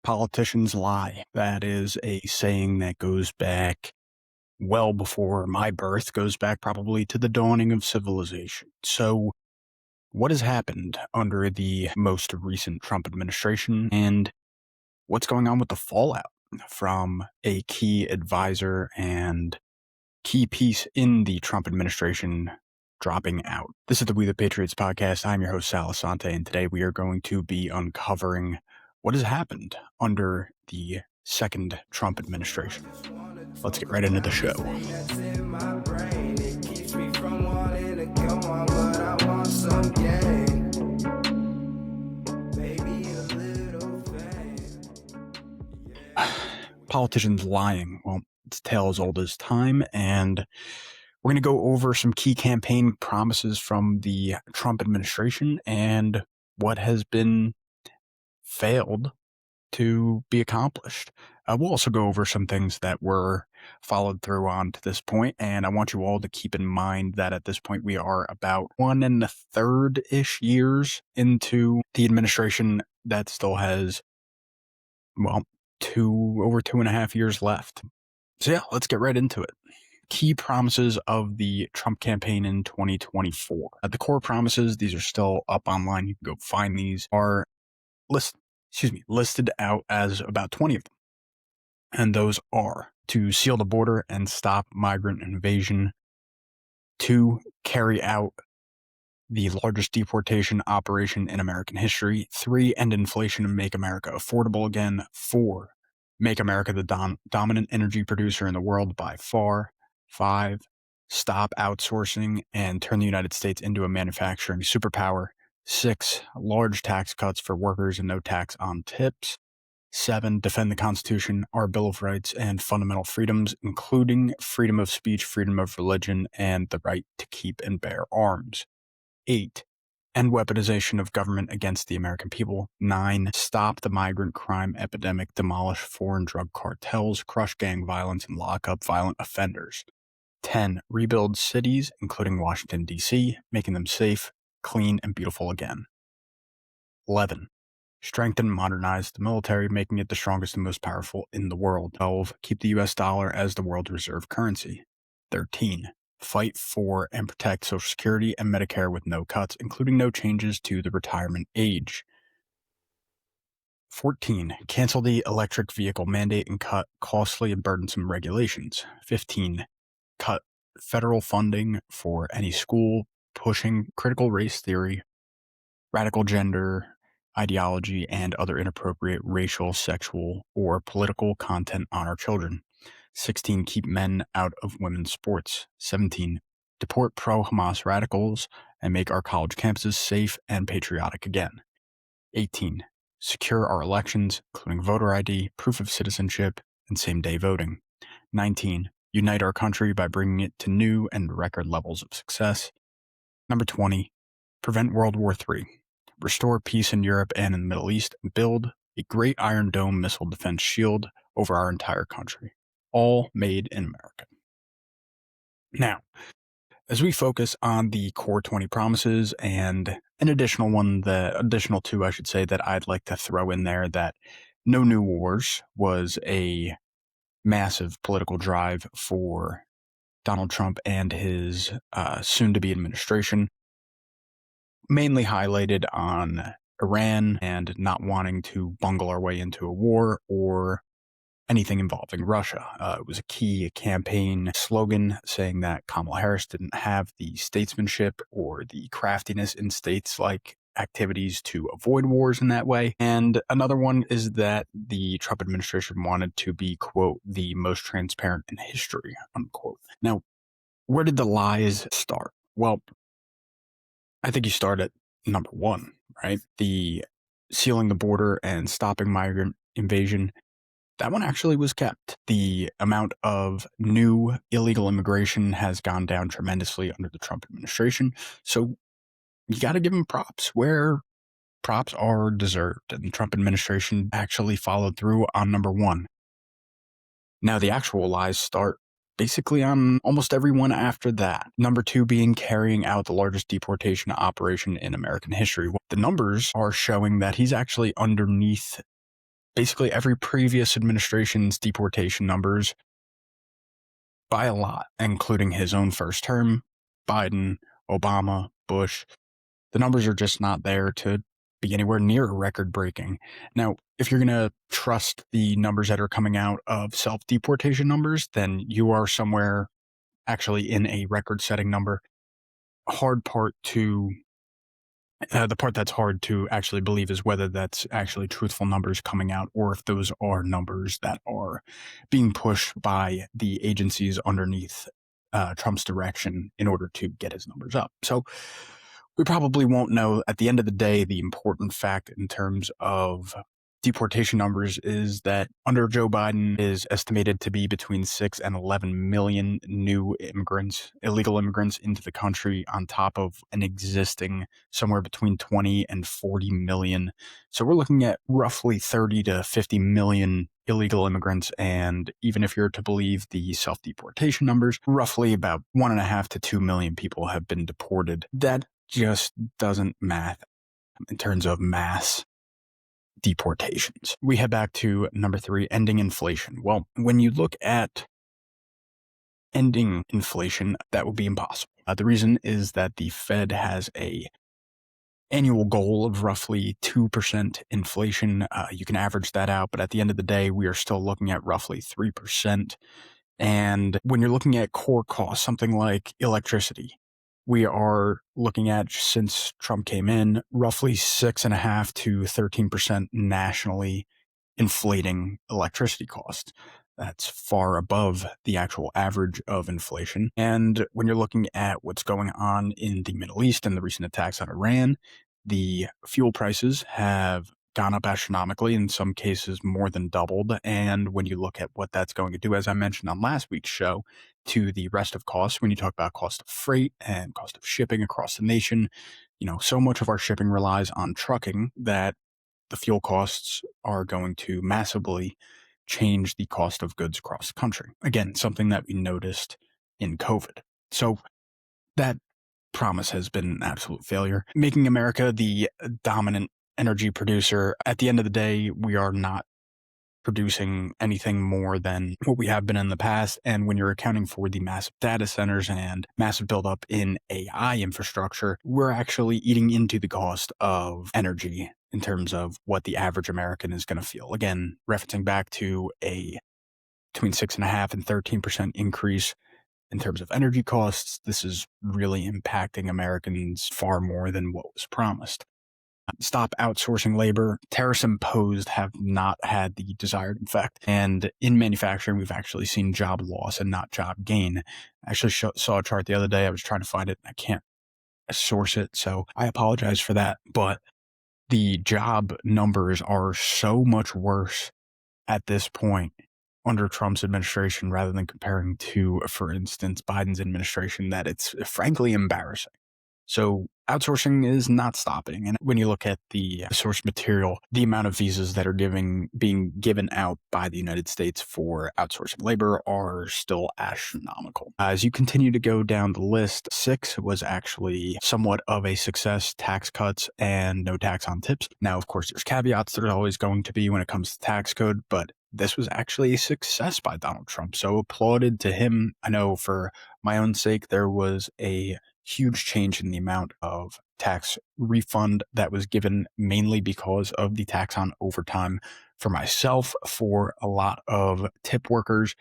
Politicians lie. That is a saying that goes back well before my birth, goes back probably to the dawning of civilization. So, what has happened under the most recent Trump administration, and what's going on with the fallout from a key advisor and key piece in the Trump administration dropping out? This is the We the Patriots podcast. I'm your host, Sal Assante, and today we are going to be uncovering what has happened under the second Trump administration. Let's get right into the show. Politicians lying. Well, it's a tale as old as time, and we're going to go over some key campaign promises from the Trump administration and what has been failed to be accomplished. We'll also go over some things that were followed through on to this point, and I want you all to keep in mind that at this point we are about 1 1/3-ish years into the administration that still has, well, over 2.5 years left. So yeah, let's get right into it. Key promises of the Trump campaign in 2024. The core promises, these are still up online, you can go find these, are listed out as about 20 of them. And those are to seal the border and stop migrant invasion, to carry out the largest deportation operation in American history, 3, end inflation and make America affordable again, 4, make America the dominant energy producer in the world by far, 5, stop outsourcing and turn the United States into a manufacturing superpower, 6, large tax cuts for workers and no tax on tips, 7, defend the Constitution, our Bill of Rights, and fundamental freedoms, including freedom of speech, freedom of religion, and the right to keep and bear arms. 8, end weaponization of government against the American people. 9, stop the migrant crime epidemic, demolish foreign drug cartels, crush gang violence, and lock up violent offenders. 10, rebuild cities, including Washington, D.C., making them safe, clean, and beautiful again. 11, strengthen and modernize the military, making it the strongest and most powerful in the world. 12, keep the U.S. dollar as the world reserve currency. 13, fight for and protect Social Security and Medicare with no cuts, including no changes to the retirement age. 14, cancel the electric vehicle mandate and cut costly and burdensome regulations. 15, cut federal funding for any school pushing critical race theory, radical gender ideology, and other inappropriate racial, sexual, or political content on our children. 16, keep men out of women's sports. 17, deport pro-Hamas radicals and make our college campuses safe and patriotic again. 18, secure our elections, including voter ID, proof of citizenship, and same-day voting. 19, unite our country by bringing it to new and record levels of success. Number 20, prevent World War III. Restore peace in Europe and in the Middle East, and build a great Iron Dome missile defense shield over our entire country, all made in America. Now, as we focus on the core 20 promises and an additional one, the additional 2, I should say, that I'd like to throw in there, that no new wars was a massive political drive for Donald Trump and his soon-to-be administration, mainly highlighted on Iran and not wanting to bungle our way into a war or anything involving Russia. It was a key campaign slogan saying that Kamala Harris didn't have the statesmanship or the craftiness in states-like activities to avoid wars in that way. And another one is that the Trump administration wanted to be, quote, the most transparent in history, unquote. Now, where did the lies start? Well, I think you start at number 1, right? The sealing the border and stopping migrant invasion. That one actually was kept. The amount of new illegal immigration has gone down tremendously under the Trump administration. So you got to give them props where props are deserved. And the Trump administration actually followed through on number 1. Now the actual lies start basically on almost everyone after that. Number 2 being carrying out the largest deportation operation in American history. The numbers are showing that he's actually underneath basically every previous administration's deportation numbers by a lot, including his own first term, Biden, Obama, Bush. The numbers are just not there to be anywhere near record breaking. Now, if you're going to trust the numbers that are coming out of self-deportation numbers, then you are somewhere actually in a record-setting number. The part that's hard to actually believe is whether that's actually truthful numbers coming out or if those are numbers that are being pushed by the agencies underneath Trump's direction in order to get his numbers up. So we probably won't know. At the end of the day, the important fact in terms of deportation numbers is that under Joe Biden is estimated to be between 6 and 11 million new immigrants, illegal immigrants into the country on top of an existing somewhere between 20 and 40 million. So we're looking at roughly 30 to 50 million illegal immigrants. And even if you're to believe the self-deportation numbers, roughly about 1.5 to 2 million people have been deported. That just doesn't math in terms of mass deportations. We head back to number 3, ending inflation. Well, when you look at ending inflation, that would be impossible. The reason is that the Fed has a annual goal of roughly 2% inflation. You can average that out, but at the end of the day, we are still looking at roughly 3%. And when you're looking at core costs, something like electricity, we are looking at, since Trump came in, roughly 6.5 to 13% nationally inflating electricity costs. That's far above the actual average of inflation. And when you're looking at what's going on in the Middle East and the recent attacks on Iran, the fuel prices have gone up astronomically, in some cases more than doubled. And when you look at what that's going to do, as I mentioned on last week's show, to the rest of costs, when you talk about cost of freight and cost of shipping across the nation, so much of our shipping relies on trucking that the fuel costs are going to massively change the cost of goods across the country. Again, something that we noticed in COVID. So that promise has been an absolute failure. Making America the dominant energy producer, at the end of the day, we are not producing anything more than what we have been in the past. And when you're accounting for the massive data centers and massive buildup in AI infrastructure, we're actually eating into the cost of energy in terms of what the average American is going to feel. Again, referencing back to a between 6.5 and 13% increase in terms of energy costs, this is really impacting Americans far more than what was promised. Stop outsourcing labor. Tariffs imposed have not had the desired effect. And in manufacturing, we've actually seen job loss and not job gain. I actually saw a chart the other day. I was trying to find it. I can't source it, so I apologize for that. But the job numbers are so much worse at this point under Trump's administration rather than comparing to, for instance, Biden's administration, that it's frankly embarrassing. So outsourcing is not stopping. And when you look at the source material, the amount of visas that are being given out by the United States for outsourcing labor are still astronomical. As you continue to go down the list, 6 was actually somewhat of a success: tax cuts and no tax on tips. Now, of course, there's caveats. There's always going to be when it comes to tax code, but this was actually a success by Donald Trump. So applauded to him. I know for my own sake, there was a huge change in the amount of tax refund that was given, mainly because of the tax on overtime. For myself, for a lot of tip workers,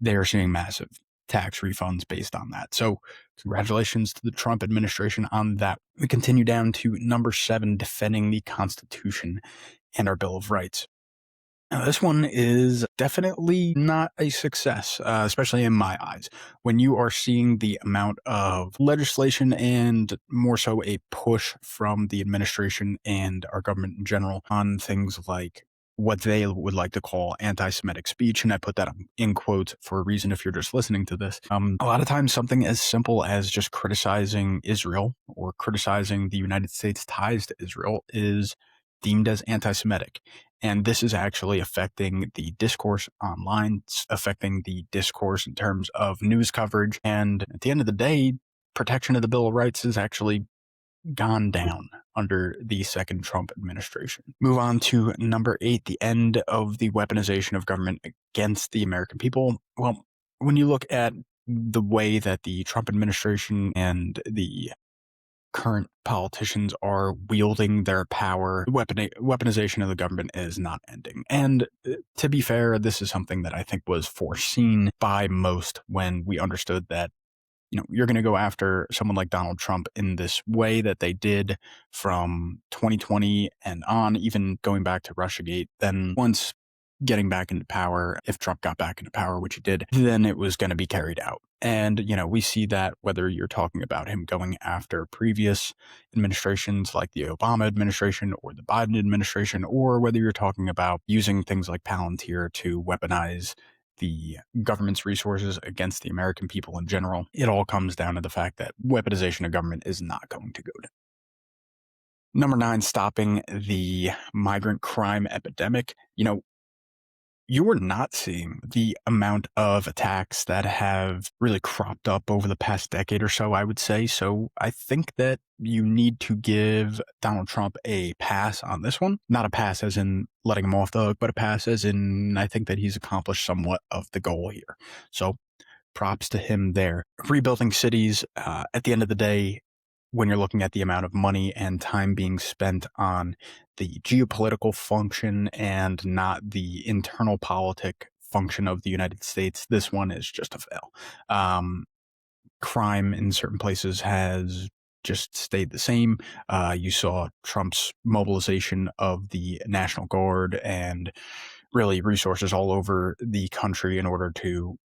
they are seeing massive tax refunds based on that. So congratulations to the Trump administration on that. We continue down to number 7, defending the Constitution and our Bill of Rights. Now, this one is definitely not a success, especially in my eyes. When you are seeing the amount of legislation and more so a push from the administration and our government in general on things like what they would like to call anti-Semitic speech, and I put that in quotes for a reason if you're just listening to this. A lot of times something as simple as just criticizing Israel or criticizing the United States ties to Israel is deemed as anti-Semitic. And this is actually affecting the discourse online. It's affecting the discourse in terms of news coverage. And at the end of the day, protection of the Bill of Rights is actually gone down under the second Trump administration. Move on to number 8, the end of the weaponization of government against the American people. Well, when you look at the way that the Trump administration and the current politicians are wielding their power, weaponization of the government is not ending. And to be fair, this is something that I think was foreseen by most when we understood that, you're going to go after someone like Donald Trump in this way that they did from 2020 and on, even going back to Russiagate. Then once getting back into power, if Trump got back into power, which he did, then it was going to be carried out. And, we see that whether you're talking about him going after previous administrations like the Obama administration or the Biden administration, or whether you're talking about using things like Palantir to weaponize the government's resources against the American people in general, it all comes down to the fact that weaponization of government is not going to go down. Number 9, stopping the migrant crime epidemic. You are not seeing the amount of attacks that have really cropped up over the past decade or so, I would say. So I think that you need to give Donald Trump a pass on this one. Not a pass as in letting him off the hook, but a pass as in I think that he's accomplished somewhat of the goal here. So props to him there. Rebuilding cities, at the end of the day, when you're looking at the amount of money and time being spent on the geopolitical function and not the internal politic function of the United States, this one is just a fail. Crime in certain places has just stayed the same. You saw Trump's mobilization of the National Guard and really resources all over the country in order to,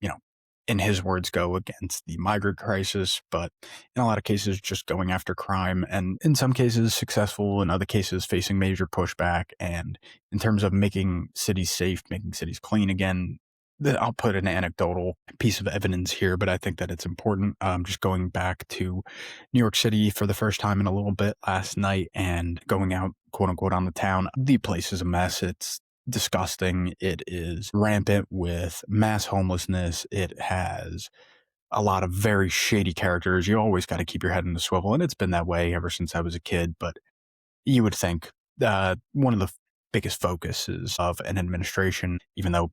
in his words, go against the migrant crisis, but in a lot of cases, just going after crime, and in some cases successful, in other cases facing major pushback. And in terms of making cities safe, making cities clean again, I'll put an anecdotal piece of evidence here, but I think that it's important. Just going back to New York City for the first time in a little bit last night and going out, quote unquote, on the town. The place is a mess. It's disgusting. It is rampant with mass homelessness. It has a lot of very shady characters. You always got to keep your head in the swivel, and it's been that way ever since I was a kid. But you would think one of the biggest focuses of an administration, even though,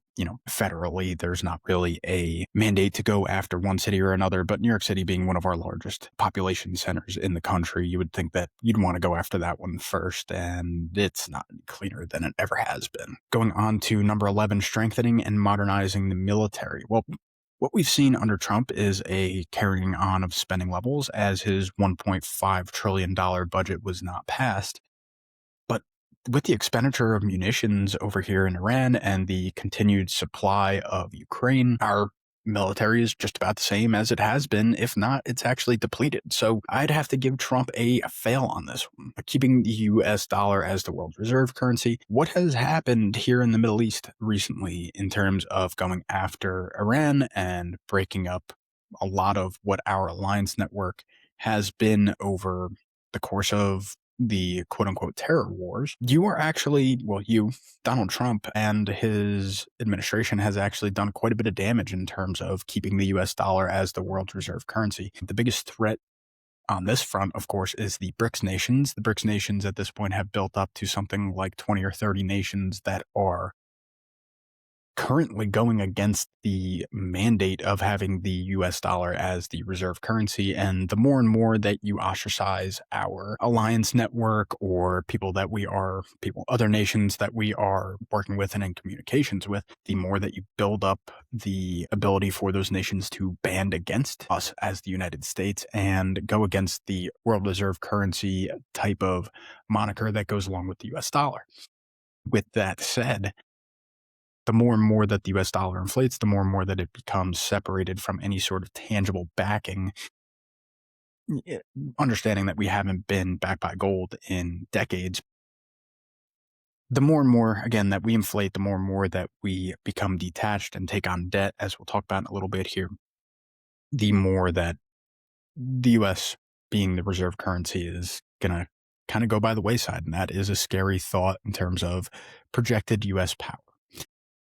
federally, there's not really a mandate to go after one city or another, but New York City being one of our largest population centers in the country, you would think that you'd want to go after that one first, and it's not any cleaner than it ever has been. Going on to number 11, strengthening and modernizing the military. Well, what we've seen under Trump is a carrying on of spending levels as his $1.5 trillion budget was not passed. But with the expenditure of munitions over here in Iran and the continued supply of Ukraine, our military is just about the same as it has been. If not, it's actually depleted. So I'd have to give Trump a fail on this one. Keeping the US dollar as the world reserve currency, what has happened here in the Middle East recently in terms of going after Iran and breaking up a lot of what our alliance network has been over the course of the quote unquote terror wars, Donald Trump and his administration has actually done quite a bit of damage in terms of keeping the US dollar as the world's reserve currency. The biggest threat on this front, of course, is the BRICS nations. The BRICS nations at this point have built up to something like 20 or 30 nations that are currently going against the mandate of having the US dollar as the reserve currency. And the more and more that you ostracize our alliance network or other nations that we are working with and in communications with, the more that you build up the ability for those nations to band against us as the United States and go against the world reserve currency type of moniker that goes along with the US dollar. With that said, the more and more that the US dollar inflates, the more and more that it becomes separated from any sort of tangible backing, understanding that we haven't been backed by gold in decades. The more and more, again, that we inflate, the more and more that we become detached and take on debt, as we'll talk about in a little bit here, the more that the US being the reserve currency is going to kind of go by the wayside. And that is a scary thought in terms of projected US power.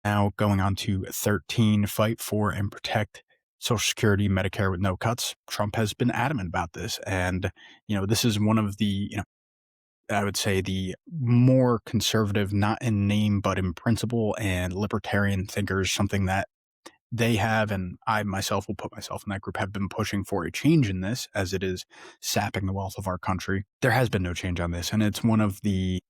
Now going on to 13, fight for and protect Social Security, Medicare with no cuts. Trump has been adamant about this. And, this is one of the, I would say the more conservative, not in name, but in principle and libertarian thinkers, something that they have, and I myself will put myself in that group, have been pushing for a change in this as it is sapping the wealth of our country. There has been no change on this. And it's one of the,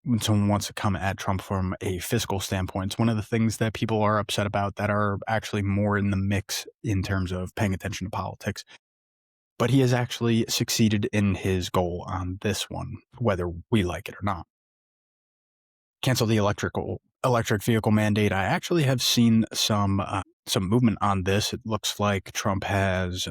when someone wants to come at Trump from a fiscal standpoint, it's one of the things that people are upset about that are actually more in the mix in terms of paying attention to politics. But he has actually succeeded in his goal on this one, whether we like it or not. Cancel the electric vehicle mandate. I actually have seen some movement on this. It looks like Trump has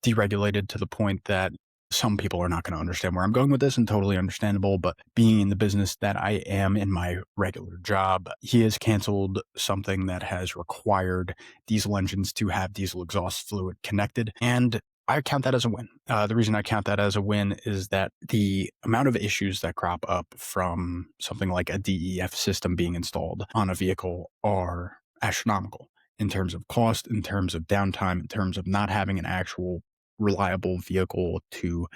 deregulated to the point that some people are not going to understand where I'm going with this, and totally understandable. But being in the business that I am in my regular job, he has canceled something that has required diesel engines to have diesel exhaust fluid connected. And I count that as a win. The reason I count that as a win is that the amount of issues that crop up from something like a DEF system being installed on a vehicle are astronomical in terms of cost, in terms of downtime, in terms of not having an actual reliable vehicle to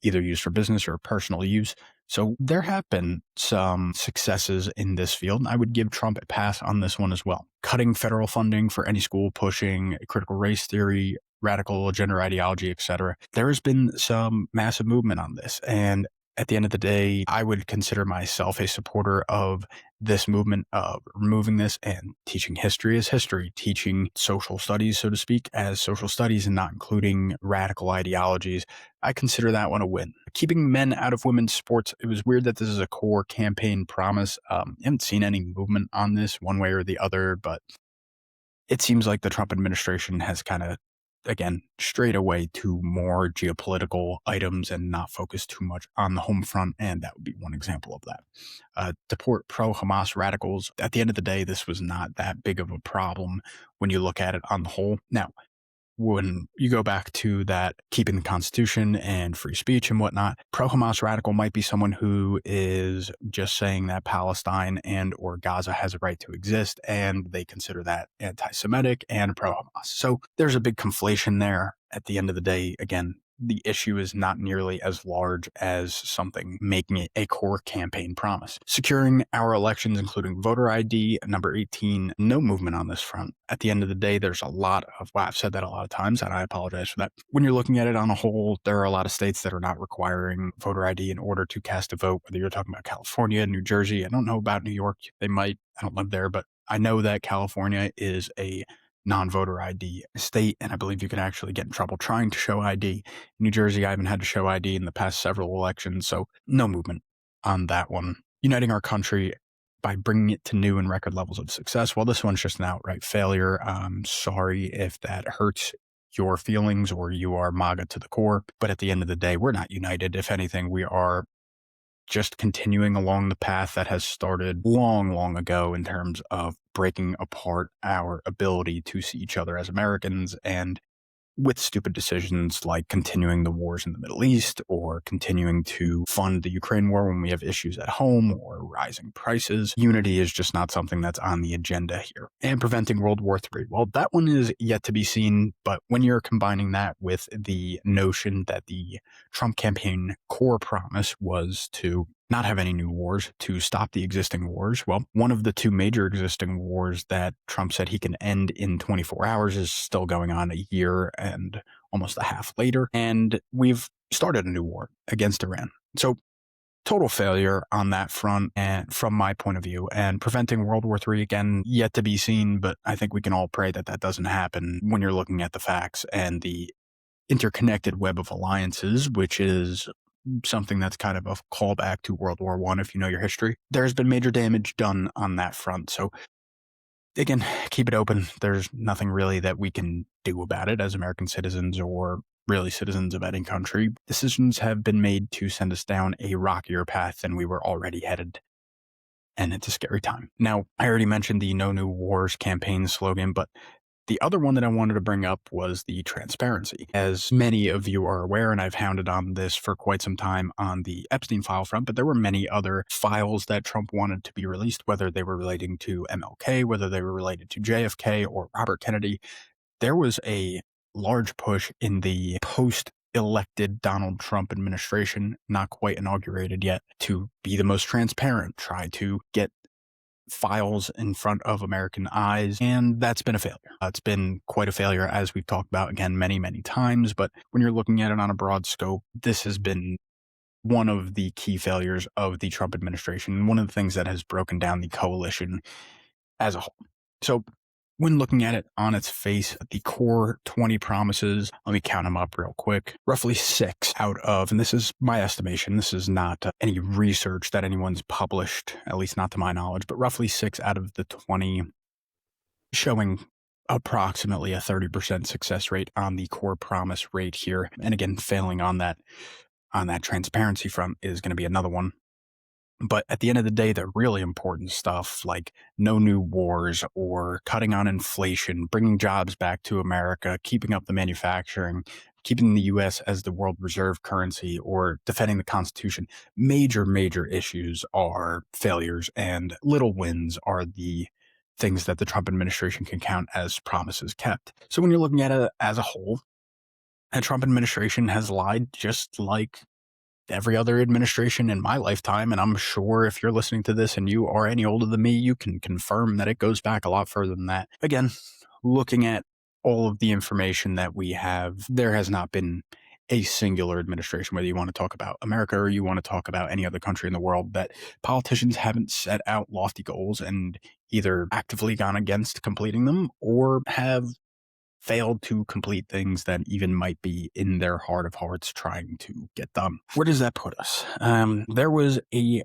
either use for business or personal use. So there have been some successes in this field, and I would give Trump a pass on this one as well. Cutting federal funding for any school pushing critical race theory, radical gender ideology, etc. There has been some massive movement on this. And at the end of the day, I would consider myself a supporter of this movement of removing this and teaching history as history, teaching social studies, so to speak, as social studies and not including radical ideologies. I consider that one a win. Keeping men out of women's sports. It was weird that this is a core campaign promise. I haven't seen any movement on this one way or the other, but it seems like the Trump administration has kind of, again, strayed away to more geopolitical items and not focus too much on the home front. And that would be one example of that. Deport pro-Hamas radicals. At the end of the day, this was not that big of a problem when you look at it on the whole. Now, when you go back to that keeping the Constitution and free speech and whatnot, pro-Hamas radical might be someone who is just saying that Palestine and or Gaza has a right to exist, and they consider that anti-Semitic and pro-Hamas. So there's a big conflation there. At the end of the day, again, the issue is not nearly as large as something making it a core campaign promise. Securing our elections, including voter ID, number 18, no movement on this front. At the end of the day, there's a lot of, wow, I've said that a lot of times, and I apologize for that. When you're looking at it on a whole, there are a lot of states that are not requiring voter ID in order to cast a vote, whether you're talking about California, New Jersey. I don't know about New York. They might. I don't live there, but I know that California is a non-voter ID state, and I believe you can actually get in trouble trying to show ID. In New Jersey, I haven't had to show ID in the past several elections, so no movement on that one. Uniting our country by bringing it to new and record levels of success. Well, this one's just an outright failure. I'm sorry if that hurts your feelings or you are MAGA to the core, but at the end of the day, we're not united. If anything, we are just continuing along the path that has started long, long ago in terms of breaking apart our ability to see each other as Americans, and with stupid decisions like continuing the wars in the Middle East or continuing to fund the Ukraine war when we have issues at home or rising prices. Unity is just not something that's on the agenda here. And preventing World War III. Well, that one is yet to be seen, but when you're combining that with the notion that the Trump campaign core promise was to not have any new wars, to stop the existing wars. Well, one of the two major existing wars that Trump said he can end in 24 hours is still going on a year and almost a half later. And we've started a new war against Iran. So total failure on that front, and from my point of view, and preventing World War III, again, yet to be seen. But I think we can all pray that that doesn't happen when you're looking at the facts and the interconnected web of alliances, which is something that's kind of a callback to World War I, if you know your history. There's been major damage done on that front. So again, keep it open. There's nothing really that we can do about it as American citizens or really citizens of any country. Decisions have been made to send us down a rockier path than we were already headed. And it's a scary time. Now, I already mentioned the No New Wars campaign slogan, but the other one that I wanted to bring up was the transparency. As many of you are aware, and I've hounded on this for quite some time on the Epstein file front, but there were many other files that Trump wanted to be released, whether they were relating to MLK, whether they were related to JFK or Robert Kennedy. there was a large push in the post-elected Donald Trump administration, not quite inaugurated yet, to be the most transparent, try to get files in front of American eyes, and that's been a failure. It's been quite a failure, as we've talked about again many, many times, but when you're looking at it on a broad scope, this has been one of the key failures of the Trump administration, one of the things that has broken down the coalition as a whole. So when looking at it on its face, the core 20 promises, let me count them up real quick. Roughly 6 out of, and this is my estimation, this is not any research that anyone's published, at least not to my knowledge, but roughly 6 out of the 20 showing approximately a 30% success rate on the core promise rate here. And again, failing on that transparency front is going to be another one. But at the end of the day, the really important stuff like no new wars or cutting on inflation, bringing jobs back to America, keeping up the manufacturing, keeping the U.S. as the world reserve currency, or defending the Constitution, major, major issues are failures, and little wins are the things that the Trump administration can count as promises kept. So when you're looking at it as a whole, the Trump administration has lied just like every other administration in my lifetime, and I'm sure if you're listening to this and you are any older than me, you can confirm that it goes back a lot further than that. Again, looking at all of the information that we have, there has not been a singular administration, whether you want to talk about America or you want to talk about any other country in the world, that politicians haven't set out lofty goals and either actively gone against completing them or have failed to complete things that even might be in their heart of hearts trying to get done. Where does that put us? There was a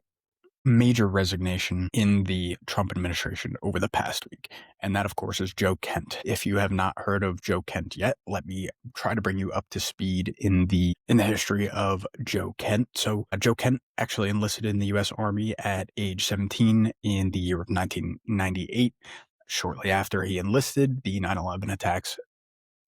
major resignation in the Trump administration over the past week, and that, of course, is Joe Kent. If you have not heard of Joe Kent yet, let me try to bring you up to speed in the history of Joe Kent. So Joe Kent actually enlisted in the U.S. Army at age 17 in the year of 1998. Shortly after he enlisted, the 9/11 attacks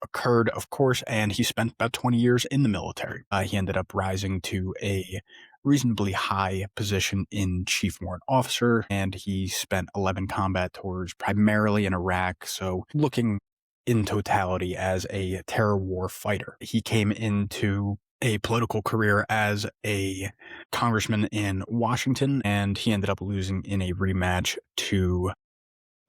occurred, of course, and he spent about 20 years in the military. He ended up rising to a reasonably high position in chief warrant officer, and he spent 11 combat tours, primarily in Iraq, so looking in totality as a terror war fighter. He came into a political career as a congressman in Washington, and he ended up losing in a rematch to,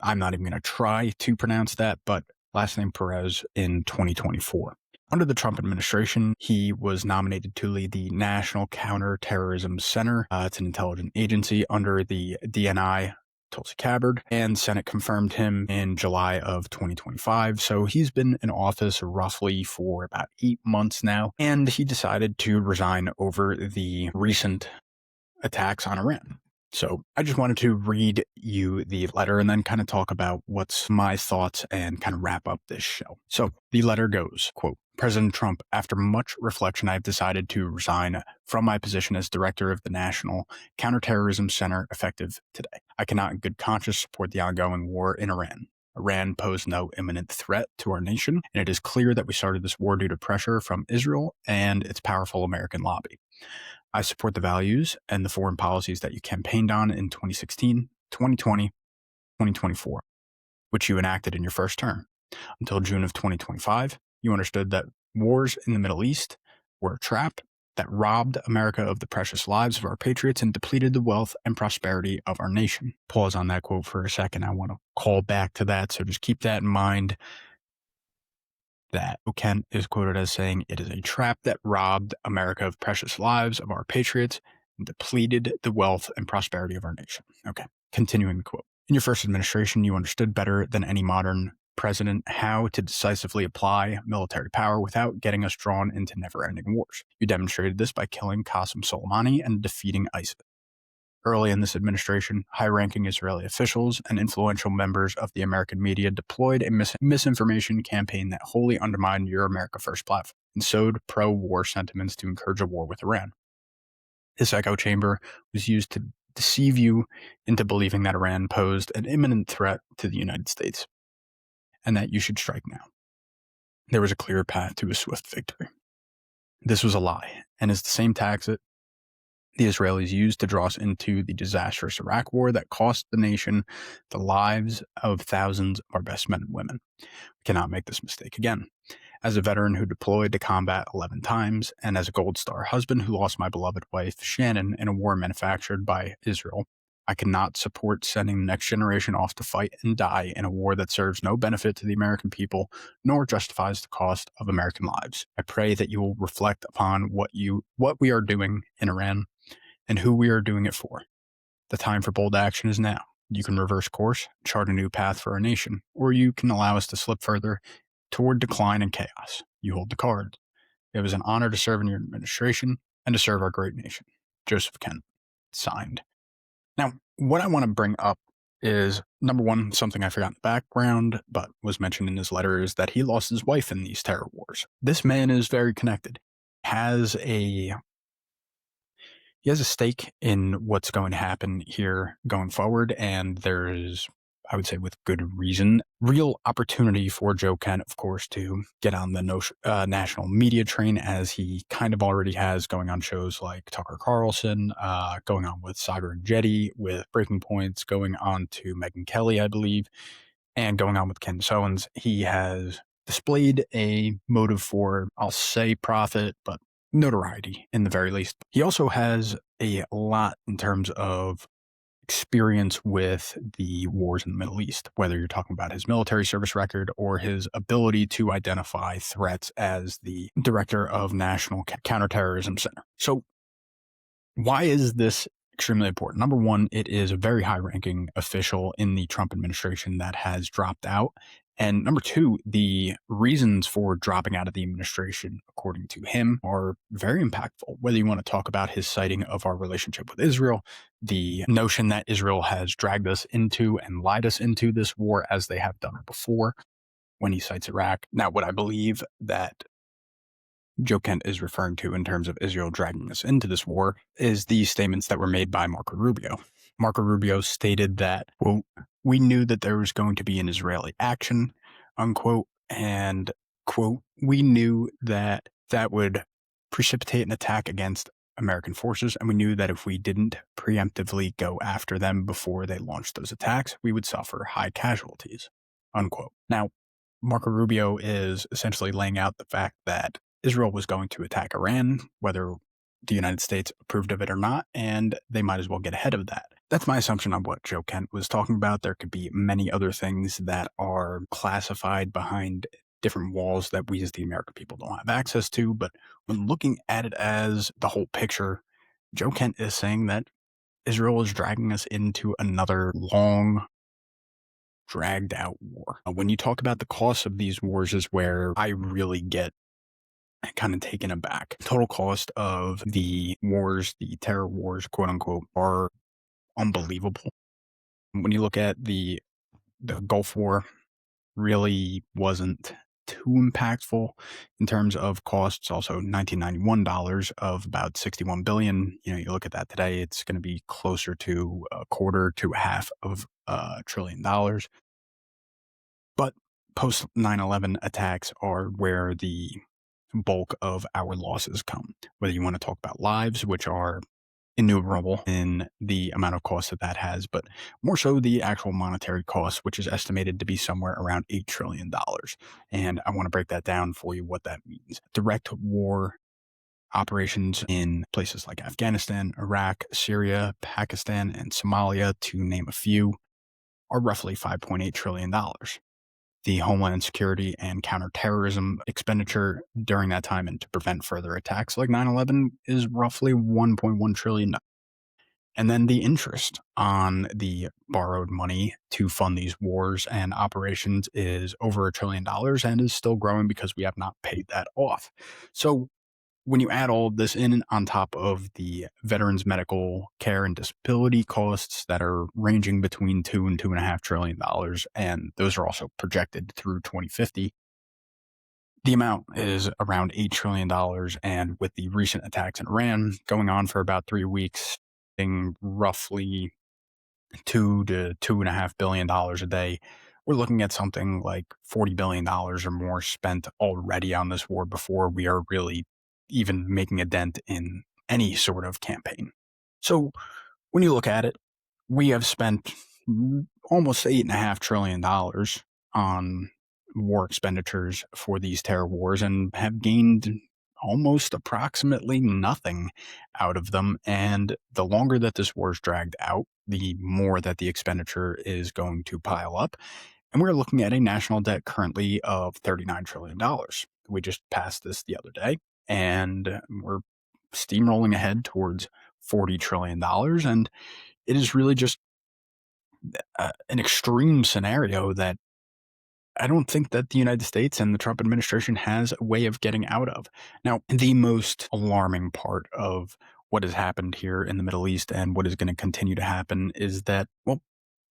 I'm not even going to try to pronounce that, but last name Perez, in 2024. Under the Trump administration, he was nominated to lead the National Counterterrorism Center. It's an intelligence agency under the DNI, Tulsi Gabbard, and Senate confirmed him in July of 2025. So he's been in office roughly for about 8 months now, and he decided to resign over the recent attacks on Iran. So I just wanted to read you the letter and then kind of talk about what's my thoughts and kind of wrap up this show. So the letter goes, quote, President Trump, after much reflection, I've decided to resign from my position as director of the National Counterterrorism Center effective today. I cannot in good conscience support the ongoing war in Iran. Iran posed no imminent threat to our nation, and it is clear that we started this war due to pressure from Israel and its powerful American lobby. I support the values and the foreign policies that you campaigned on in 2016, 2020, 2024, which you enacted in your first term. Until June of 2025, you understood that wars in the Middle East were a trap that robbed America of the precious lives of our patriots and depleted the wealth and prosperity of our nation. Pause on that quote for a second. I want to call back to that, so just keep that in mind. That Kent is quoted as saying, it is a trap that robbed America of precious lives of our patriots and depleted the wealth and prosperity of our nation. Okay, continuing the quote. In your first administration, you understood better than any modern president how to decisively apply military power without getting us drawn into never-ending wars. You demonstrated this by killing Qasem Soleimani and defeating ISIS. Early in this administration, high-ranking Israeli officials and influential members of the American media deployed a misinformation campaign that wholly undermined your America First platform and sowed pro-war sentiments to encourage a war with Iran. This echo chamber was used to deceive you into believing that Iran posed an imminent threat to the United States and that you should strike now. There was a clear path to a swift victory. This was a lie and is the same tactic the Israelis used to draw us into the disastrous Iraq war that cost the nation the lives of thousands of our best men and women. We cannot make this mistake again. As a veteran who deployed to combat 11 times, and as a Gold Star husband who lost my beloved wife, Shannon, in a war manufactured by Israel, I cannot support sending the next generation off to fight and die in a war that serves no benefit to the American people, nor justifies the cost of American lives. I pray that you will reflect upon what we are doing in Iran and who we are doing it for. The time for bold action is now. You can reverse course, chart a new path for our nation, or you can allow us to slip further toward decline and chaos. You hold the cards. It was an honor to serve in your administration and to serve our great nation. Joseph Kent, signed. Now, what I want to bring up is, number one, something I forgot in the background, but was mentioned in his letter, is that he lost his wife in these terror wars. This man is very connected, he has a stake in what's going to happen here going forward, and there's, I would say with good reason, real opportunity for Joe Kent, of course, to get on the national media train, as he kind of already has, going on shows like Tucker Carlson, going on with Sagar and Jetty, with Breaking Points, going on to Megyn Kelly, I believe, and going on with Ken Sowens. He has displayed a motive for, I'll say, profit, but notoriety in the very least. He also has a lot in terms of experience with the wars in the Middle East, whether you're talking about his military service record or his ability to identify threats as the director of National Counterterrorism Center. So why is this extremely important? Number one, it is a very high-ranking official in the Trump administration that has dropped out. And number two, the reasons for dropping out of the administration, according to him, are very impactful. Whether you want to talk about his citing of our relationship with Israel, the notion that Israel has dragged us into and lied us into this war as they have done before, when he cites Iraq. Now, what I believe that Joe Kent is referring to in terms of Israel dragging us into this war is the statements that were made by Marco Rubio. Marco Rubio stated that, quote, "We knew that there was going to be an Israeli action," unquote, and, quote, "We knew that that would precipitate an attack against American forces, and we knew that if we didn't preemptively go after them before they launched those attacks, we would suffer high casualties," unquote. Now, Marco Rubio is essentially laying out the fact that Israel was going to attack Iran, whether the United States approved of it or not, and they might as well get ahead of that. That's my assumption on what Joe Kent was talking about. There could be many other things that are classified behind different walls that we as the American people don't have access to, but when looking at it as the whole picture, Joe Kent is saying that Israel is dragging us into another long, dragged out war. When you talk about the cost of these wars is where I really get kind of taken aback. Total cost of the wars, the terror wars, quote unquote, are unbelievable. When you look at the Gulf War, really wasn't too impactful in terms of costs. Also, $1991 of about $61 billion. You look at that today, it's going to be closer to a quarter to half of $1 trillion. But post 9/11 attacks are where the bulk of our losses come. Whether you want to talk about lives, which are innumerable in the amount of cost that has, but more so the actual monetary cost, which is estimated to be somewhere around $8 trillion. And I want to break that down for you, what that means. Direct war operations in places like Afghanistan, Iraq, Syria, Pakistan, and Somalia, to name a few, are roughly $5.8 trillion. The Homeland Security and counterterrorism expenditure during that time and to prevent further attacks like 9/11 is roughly $1.1 trillion. And then the interest on the borrowed money to fund these wars and operations is over $1 trillion and is still growing because we have not paid that off. So when you add all of this in on top of the veterans' medical care and disability costs that are ranging between $2 and $2.5 trillion, and those are also projected through 2050, the amount is around $8 trillion. And with the recent attacks in Iran going on for about 3 weeks, roughly $2 to $2.5 billion a day, we're looking at something like $40 billion or more spent already on this war before we are really even making a dent in any sort of campaign. So when you look at it, we have spent almost $8.5 trillion on war expenditures for these terror wars and have gained almost approximately nothing out of them. And the longer that this war is dragged out, the more that the expenditure is going to pile up. And we're looking at a national debt currently of $39 trillion. We just passed this the other day, and we're steamrolling ahead towards $40 trillion. And it is really just an extreme scenario that I don't think that the United States and the Trump administration has a way of getting out of. Now, the most alarming part of what has happened here in the Middle East and what is going to continue to happen is that, well,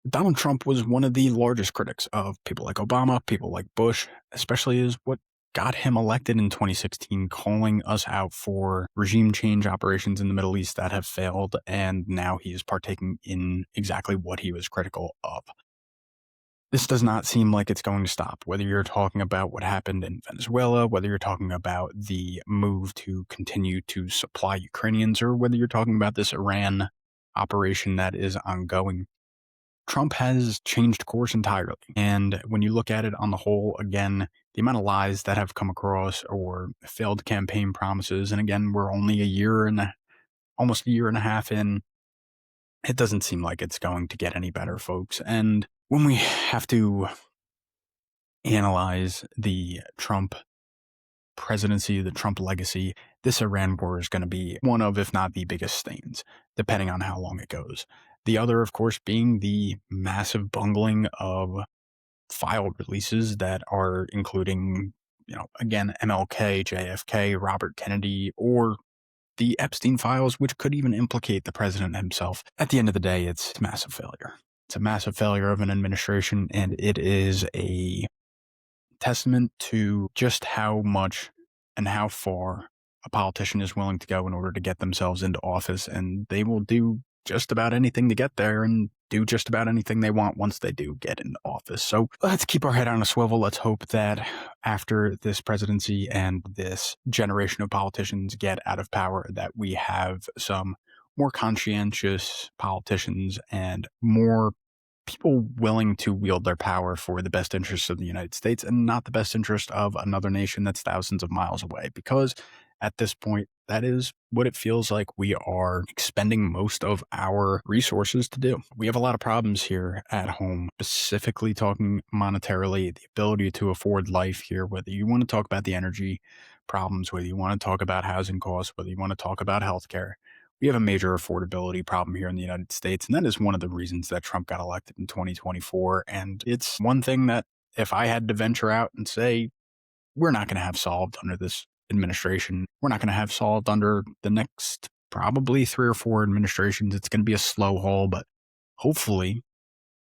Donald Trump was one of the largest critics of people like Obama, people like Bush, especially is what got him elected in 2016, calling us out for regime change operations in the Middle East that have failed, and now he is partaking in exactly what he was critical of. This does not seem like it's going to stop, whether you're talking about what happened in Venezuela, whether you're talking about the move to continue to supply Ukrainians, or whether you're talking about this Iran operation that is ongoing. Trump has changed course entirely. And when you look at it on the whole, again, the amount of lies that have come across or failed campaign promises, and again, we're only almost a year and a half in, it doesn't seem like it's going to get any better, folks. And when we have to analyze the Trump presidency, the Trump legacy, this Iran war is going to be one of, if not the biggest stains, depending on how long it goes. The other, of course, being the massive bungling of file releases that are including, again, MLK, JFK, Robert Kennedy, or the Epstein files, which could even implicate the president himself. At the end of the day, it's a massive failure. It's a massive failure of an administration, and it is a testament to just how much and how far a politician is willing to go in order to get themselves into office, and they will do just about anything to get there and do just about anything they want once they do get into office. So let's keep our head on a swivel. Let's hope that after this presidency and this generation of politicians get out of power, that we have some more conscientious politicians and more people willing to wield their power for the best interests of the United States and not the best interest of another nation that's thousands of miles away. Because at this point, that is what it feels like we are expending most of our resources to do. We have a lot of problems here at home, specifically talking monetarily, the ability to afford life here, whether you want to talk about the energy problems, whether you want to talk about housing costs, whether you want to talk about healthcare. We have a major affordability problem here in the United States, and that is one of the reasons that Trump got elected in 2024. And it's one thing that if I had to venture out and say, we're not going to have solved under this administration, we're not going to have solved under the next probably 3 or 4 administrations. It's going to be a slow haul, but hopefully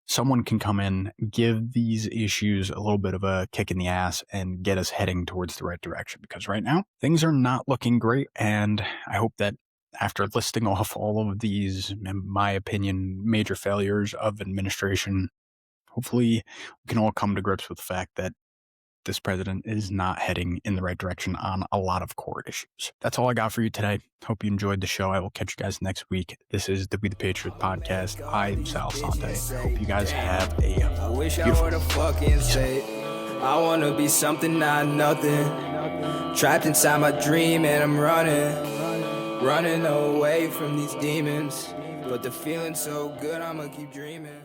someone can come in, give these issues a little bit of a kick in the ass and get us heading towards the right direction. Because right now, things are not looking great. And I hope that after listing off all of these, in my opinion, major failures of administration, hopefully we can all come to grips with the fact that this president is not heading in the right direction on a lot of core issues. That's all I got for you today. Hope you enjoyed the show. I will catch you guys next week. This is the We the Patriots podcast. I'm Sal Assante. Hope you guys have a beautiful I want to be something, not nothing. Trapped inside my dream and I'm running away from these demons. But the feeling's so good, I'ma keep dreaming.